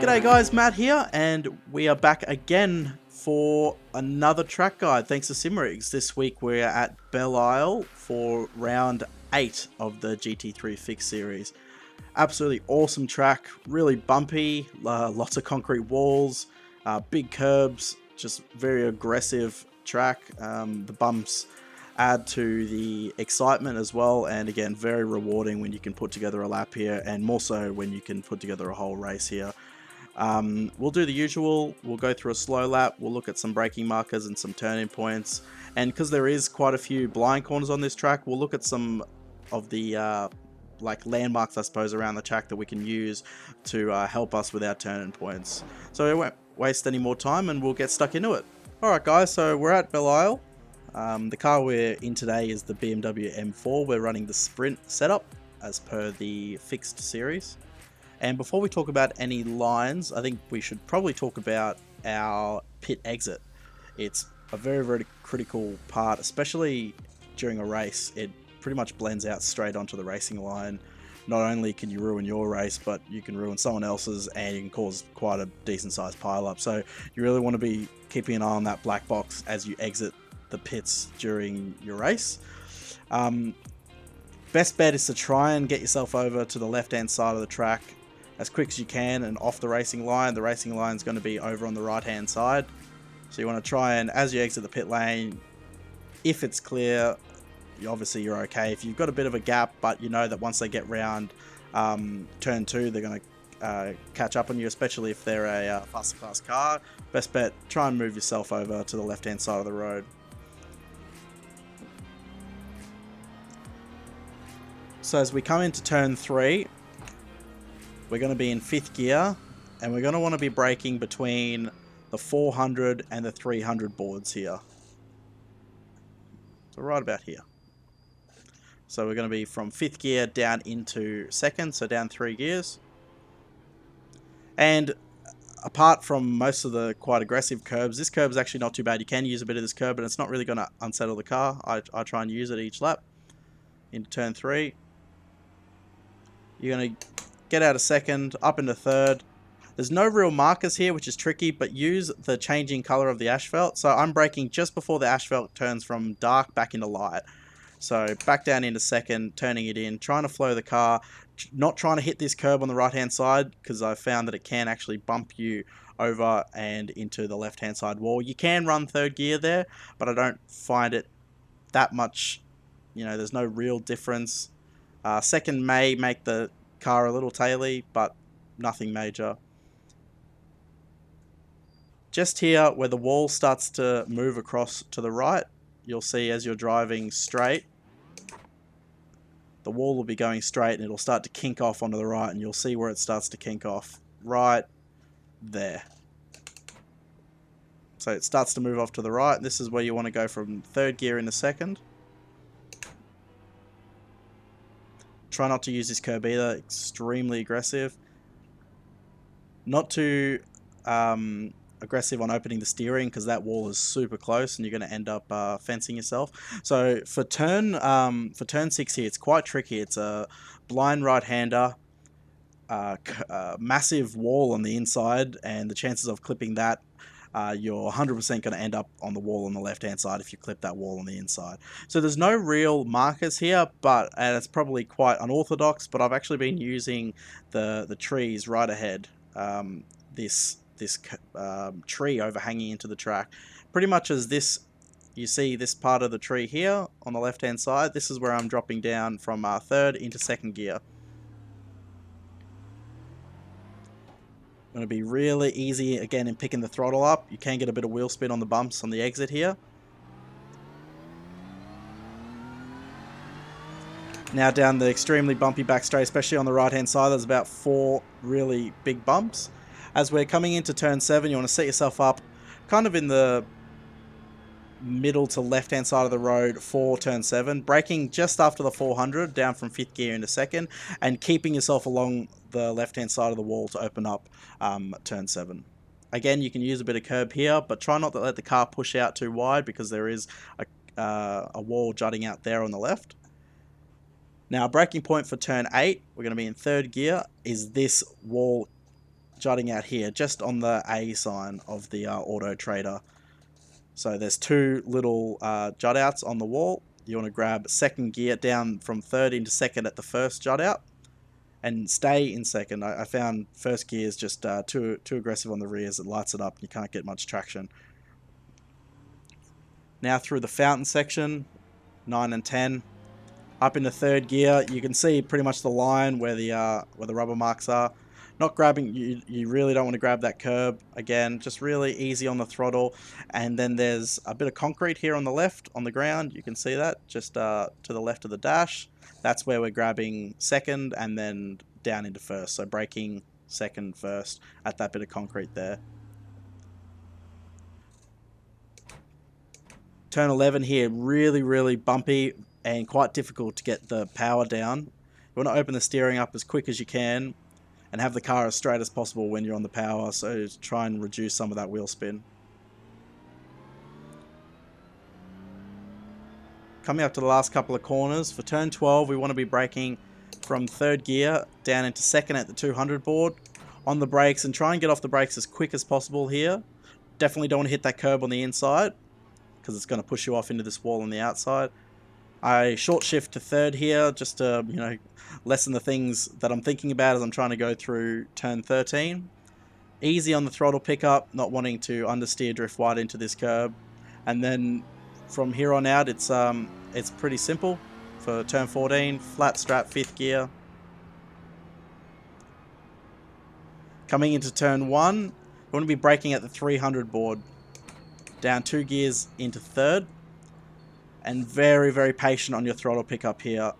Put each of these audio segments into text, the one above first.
G'day guys, Matt here, and we are back again for another track guide thanks to SIMRIGS. This week we're at BELLE for round 8 of the GT3 Fixed series. Absolutely awesome track, really bumpy, lots of concrete walls, big curbs, just very aggressive track. The bumps add to the excitement as well, and again very rewarding when you can put together a lap here, and more so when you can put together a whole race here. We'll do the usual. We'll go through a slow lap, we'll look at some braking markers and some turning points, and because there is quite a few blind corners on this track, we'll look at some of the like landmarks I suppose around the track that we can use to help us with our turning points. So we won't waste any more time and we'll get stuck into it. Alright guys, so we're at BELLE. The car we're in today is the BMW M4. We're running the Sprint setup as per the Fixed series. And before we talk about any lines, I think we should probably talk about our pit exit. It's a very, very critical part, especially during a race. It pretty much blends out straight onto the racing line. Not only can you ruin your race, but you can ruin someone else's, and you can cause quite a decent sized pile up. So you really want to be keeping an eye on that black box as you exit the pits during your race. Best bet is to try and get yourself over to the left hand side of the track as quick as you can and off the racing line. The racing line is going to be over on the right hand side, so you want to try and, as you exit the pit lane, if it's clear, obviously you're okay. If you've got a bit of a gap, but you know that once they get round turn 2 they're going to catch up on you, especially if they're a faster class car, best bet, try and move yourself over to the left hand side of the road. So as we come into turn 3, we're going to be in 5th gear, and we're going to want to be braking between the 400 and the 300 boards here. So right about here. So we're going to be from 5th gear down into 2nd, so down 3 gears. And apart from most of the quite aggressive curbs, this curb is actually not too bad. You can use a bit of this curb, but it's not really going to unsettle the car. I try and use it each lap. Into turn 3. You're going to get out of 2nd, up into 3rd. There's no real markers here, which is tricky, but use the changing color of the asphalt. So I'm braking just before the asphalt turns from dark back into light. So back down into 2nd, turning it in, trying to flow the car, not trying to hit this curb on the right hand side, because I found that it can actually bump you over and into the left hand side wall. You can run 3rd gear there, but I don't find it that much, you know, there's no real difference. 2nd may make the car a little taily, but nothing major. Just here where the wall starts to move across to the right, you'll see as you're driving straight, the wall will be going straight and it'll start to kink off onto the right, and you'll see where it starts to kink off right there. So it starts to move off to the right. This is where you want to go from 3rd gear into 2nd. Try not to use this curb either, extremely aggressive. Not too aggressive on opening the steering, because that wall is super close and you're going to end up fencing yourself. So for turn 6 here, it's quite tricky. It's a blind right-hander, massive wall on the inside, and the chances of clipping that, you're 100% going to end up on the wall on the left hand side if you clip that wall on the inside. So there's no real markers here, but and it's probably quite unorthodox, but I've actually been using the trees right ahead, this tree overhanging into the track. Pretty much as this, you see this part of the tree here on the left hand side, this is where I'm dropping down from 3rd into 2nd gear. Going to be really easy again in picking the throttle up. You can get a bit of wheel spin on the bumps on the exit here. Now down the extremely bumpy back straight, especially on the right hand side, there's about 4 really big bumps. As we're coming into turn 7, you want to set yourself up kind of in the middle to left hand side of the road for turn 7, braking just after the 400 down from 5th gear into 2nd, and keeping yourself along the left hand side of the wall to open up turn 7. Again, you can use a bit of curb here, but try not to let the car push out too wide, because there is a wall jutting out there on the left. Now, braking point for turn 8, we're going to be in 3rd gear, is this wall jutting out here, just on the A sign of the Auto Trader. So there's two little jut outs on the wall. You want to grab second gear down from third into second at the first jut out, and stay in second. I found first gear is just too aggressive on the rears. It lights it up and you can't get much traction. Now through the fountain section, 9 and 10. Up into third gear, you can see pretty much the line where the rubber marks are. Not grabbing, you really don't want to grab that curb. Again, just really easy on the throttle. And then there's a bit of concrete here on the left, on the ground. You can see that, just to the left of the dash. That's where we're grabbing second and then down into first. So braking second, first at that bit of concrete there. Turn 11 here, really bumpy and quite difficult to get the power down. You want to open the steering up as quick as you can and have the car as straight as possible when you're on the power, so try and reduce some of that wheel spin. Coming up to the last couple of corners, for turn 12 we want to be braking from third gear down into second at the 200 board on the brakes, and try and get off the brakes as quick as possible here. Definitely don't want to hit that curb on the inside because it's going to push you off into this wall on the outside. I short shift to third here just to, you know, lessen the things that I'm thinking about as I'm trying to go through turn 13. Easy on the throttle pickup, not wanting to understeer drift wide into this curb. And then from here on out, it's pretty simple. For turn 14, flat strap, fifth gear. Coming into turn 1, you want to be braking at the 300 board. Down 2 gears into third. And very patient on your throttle pickup here.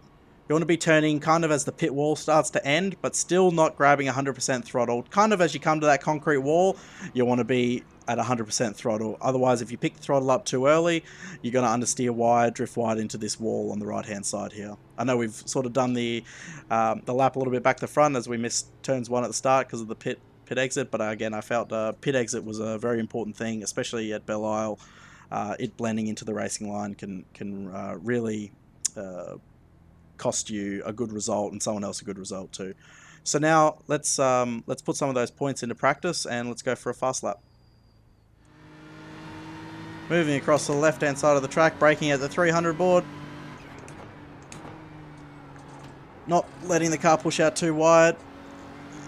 You want to be turning kind of as the pit wall starts to end, but still not grabbing 100% throttle. Kind of as you come to that concrete wall, you want to be at 100% throttle. Otherwise, if you pick the throttle up too early, you're going to understeer wide, drift wide into this wall on the right-hand side here. I know we've sort of done the lap a little bit back to front as we missed turns 1 at the start because of the pit exit, but again, I felt pit exit was a very important thing, especially at Belle Isle. It blending into the racing line can really cost you a good result and someone else a good result too. So now let's put some of those points into practice and let's go for a fast lap. Moving across to the left hand side of the track, braking at the 300 board. Not letting the car push out too wide,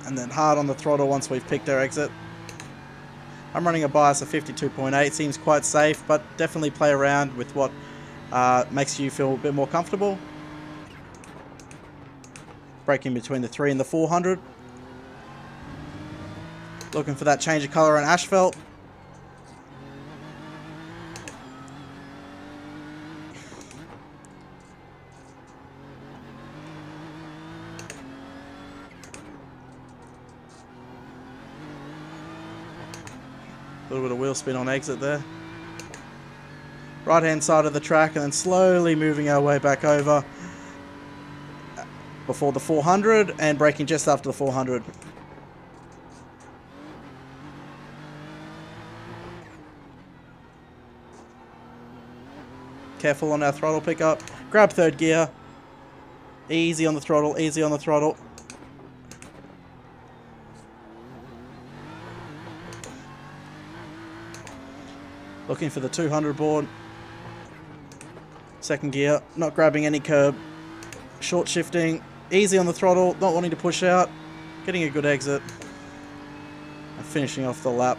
and then hard on the throttle once we've picked our exit. I'm running a bias of 52.8, seems quite safe, but definitely play around with what makes you feel a bit more comfortable. Braking between the 3 and the 400. Looking for that change of colour on asphalt. A little bit of wheel spin on exit there. Right hand side of the track and then slowly moving our way back over before the 400 and braking just after the 400. Careful on our throttle pickup. Grab third gear. Easy on the throttle, easy on the throttle. Looking for the 200 board. Second gear, not grabbing any curb. Short shifting, easy on the throttle, not wanting to push out. Getting a good exit. And finishing off the lap.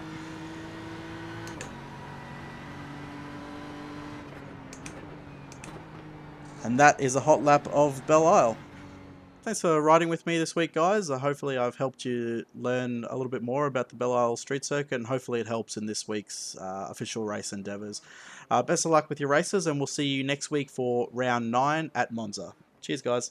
And that is a hot lap of Belle Isle. Thanks for riding with me this week, guys. Hopefully I've helped you learn a little bit more about the Belle Isle Street Circuit, and hopefully it helps in this week's official race endeavours. Best of luck with your races, and we'll see you next week for round 9 at Monza. Cheers, guys.